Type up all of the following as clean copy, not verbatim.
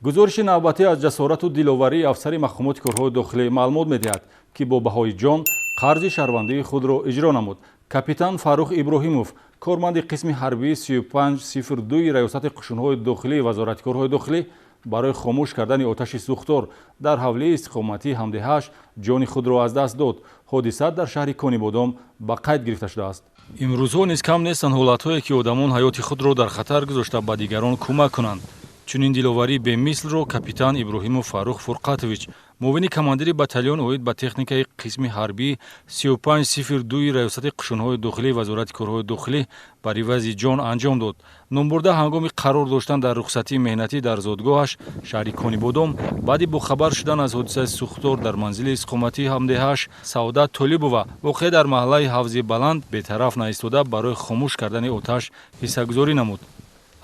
гузориши навбатӣ аз ҷасорату диловарии афсари махкумоти корҳои дохилӣ маълумот медиҳад, ки бо баҳои ҷон қарзи шаҳрвандии худро иҷро намуд. Капитан Фаррух Иброҳимов, корманди қисми ҳарбии 3502 раёсати қушунҳои дохилии вазорати корҳои дохилӣ, барои хомӯш кардани оташи сӯхтор дар ҳавлии истиқоматии ҳамдиҳааш ҷони худро аз даст дод. ҳодиса дар шаҳри Конибодом ба қайд гирифта шудааст. имрӯзҳо низ кам нестанд ҳолатҳое, ки одамон ҳаёти худро дар хатар гузошта ба дигарон кӯмак кунанд. чунин диловарии бемислро капитан Иброҳимов Фаррух Фурқатович, муовини командири батальон оид ба техникаи қисми ҳарбии 3502 раёсати қушунҳои дохилии вазорати корҳои дохилӣ бар ивази ҷон анҷом дод. Номбурда ҳангоми қарор доштан дар рухсатии меҳнатӣ дар зодгоҳаш шаҳри Конибодом, баъди бохабар шудан аз ҳодисаи сӯхтор дар манзили истиқоматии ҳамдиҳааш Саодат Толибова, воқеъ дар маҳаллаи Ҳавзи Баланд, бетараф наистода барои хомӯш кардани оташ ҳиссагузорӣ намуд.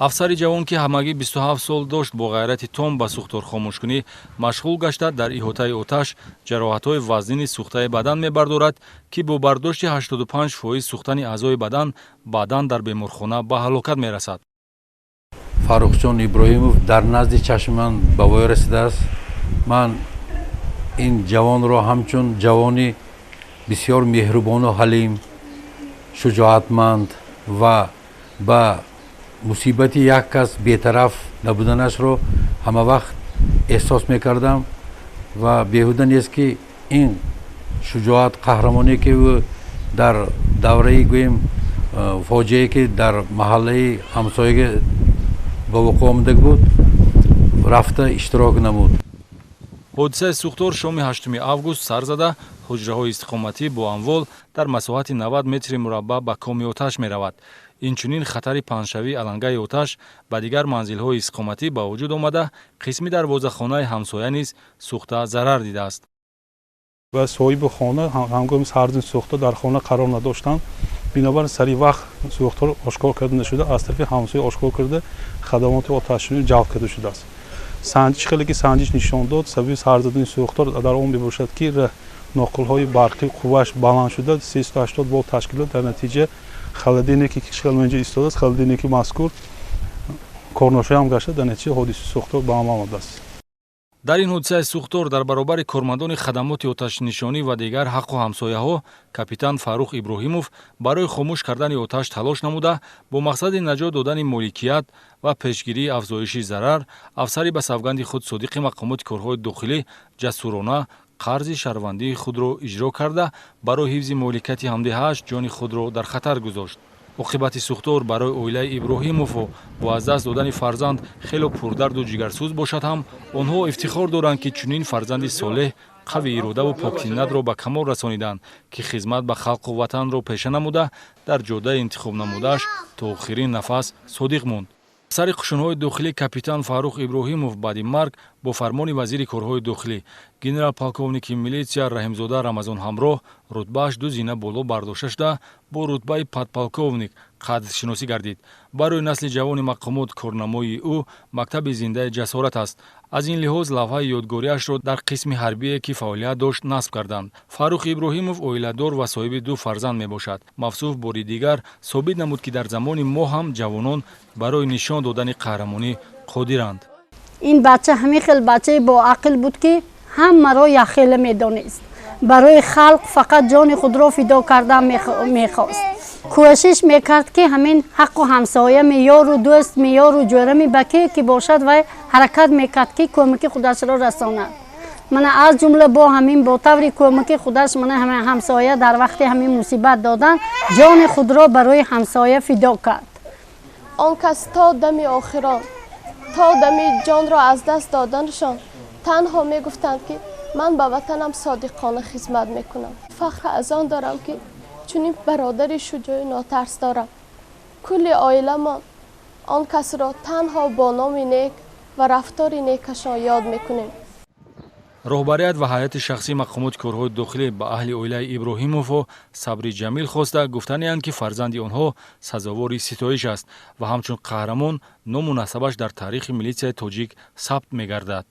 афсари ҷавон, ки ҳамагӣ 27 сол дошт, бо ғайрати том ба сӯхтор хомӯшкунӣ машғул гашта дар иҳотаи оташ ҷароҳатҳои вазнини сӯхтаи бадан мебардорад, ки бо бардошти 85% сӯхтани аъзои бадан баъдан дар беморхона ба ҳалокат мерасад. Фаррухҷон Иброҳимов дар назди чашми ман ба воя расидааст. ман ин ҷавонро ҳамчун ҷавони бисёр меҳрубону ҳалим, шуҷоатманд ва ба мусибати як кас бетараф набуданашро ҳама вақт эҳсос мекардам ва беҳуда нест, ки ин шуҷоат, қаҳрамоне, ки ӯ дар давраи гӯем фоҷиае, ки дар маҳаллаи ҳамсояга ба вуқӯъ омадаг буд, рафта иштирок намуд. ҳодисаи сӯхтор шоми 8 август сар зада, ҳуҷраҳои истиқоматӣ бо амвол дар масоҳати 90 метри мураббаъ ба коми оташ меравад. инчунин хатари паҳншавии алангаи оташ ба дигар манзилҳои истиқоматӣ ба вуҷуд омада, қисми дарвозахонаи ҳамсоя низ сӯхта зарар дидааст. ва соҳиби хона ҳангоми сардини сӯхта дар хона қарор надоштанд, бинобар сари вақт сӯхтор ошкор карда нашуда, аз тарафи ҳамсоя ошкор карда хадамоти оташнӯӣ ҷалб карда шудааст. санҷиш хеле ки санҷиш нишон дод, сабаби сардидани сӯхтор дар он мебошад, ки ноқилҳои барқӣ қуввааш баланд шуда 380 волт ташкил дод. дар натиҷа халидине ки кишкал инҷо истодааст, халидине ки мазкур корношоям гашта, дар натиҷа ҳодисаи сӯхтор ба амал омадааст. дар ин ҳодисаи сӯхтор дар баробари кормандони хадамоти оташнишонӣ ва дигар ҳаққу ҳамсояҳо, капитан Фаррух Иброҳимов барои хомӯш кардани оташ талош намуда, бо мақсади наҷот додани моликият ва пешгирии афзоиши зарар, афсари ба савганди худ содиқи мақомоти корҳои дохилӣ ҷасурона қарзи шаҳрвандии худро иҷро карда, барои ҳифзи моликияти ҳамдиҳааш ҷони худро дар хатар гузошт. оқибати сӯхтор барои оилаи Иброҳимову бо аз даст додани фарзанд хело пурдарду ҷигарсӯз бошад ҳам, онҳо ифтихор доранд, ки чунин фарзанди солеҳ, қавӣ иродаву поксинатро ба камол расониданд, ки хизмат ба халқу ватанро пеша намуда, дар ҷодаи интихоб намудааш то охирин нафас содиқ монд. афсари қушунҳои дохилӣ капитан Фаррух Иброҳимов баъди марг бо фармони вазири корҳои дохилӣ генерал полковники милитсия Раҳимзода Рамазон ҳамроҳ рутбааш 2 зина боло бардошта шуда, бо рутбаи подполковник қадршиносӣ гардид. барои насли ҷавони мақомот корнамои ӯ мактаби зиндаи ҷасорат аст. аз ин лиҳоз лавҳаи ёдгориашро дар қисми ҳарбие, ки фаъолият дошт, насб карданд. Фаррух Иброҳимов оиладор ва соҳиби 2 фарзанд мебошад. мафсуф бори дигар собит намуд, ки дар замони мо ҳам ҷавонон барои нишон додани қаҳрамонӣ қодиранд. ин бача ҳамин хел бачаи боақл буд, ки ҳамаро яхела медонист. барои халқ фақат ҷони худро фидо кардан мехост. кӯшиш мекард, ки ҳамин ҳаққу ҳамсоя меёру дӯст, меёру ҷӯрами баке ки бошад, вай ҳаракат мекард, ки кӯмаки худашро расонад. мана аз ҷумла бо ҳамин бо таври кӯмаки худаш мана ҳамин ҳамсоя дар вақти ҳамин мусибат додан ҷони худро барои ҳамсоя фидо кард. он кас то дами охирон, то дами ҷонро аз даст доданашон танҳо мегуфтанд, ки ман ба ватанам содиқона хизмат мекунам. фахр аз он дорам, ки чунин бародари шуҷои нотарс дорам. кулли оиламон он касро танҳо бо номи нек ва рафтори некашон ёд мекунем. роҳбарият ва ҳайати шахсии мақомоти корҳои дохилӣ ба аҳли оилаи Иброҳимову сабри ҷамил хоста гуфтаниянд, ки фарзанди онҳо сазовори ситоиш аст ва ҳамчун қаҳрамон ному насабаш дар таърихи милитсияи тоҷик сабт мегардад.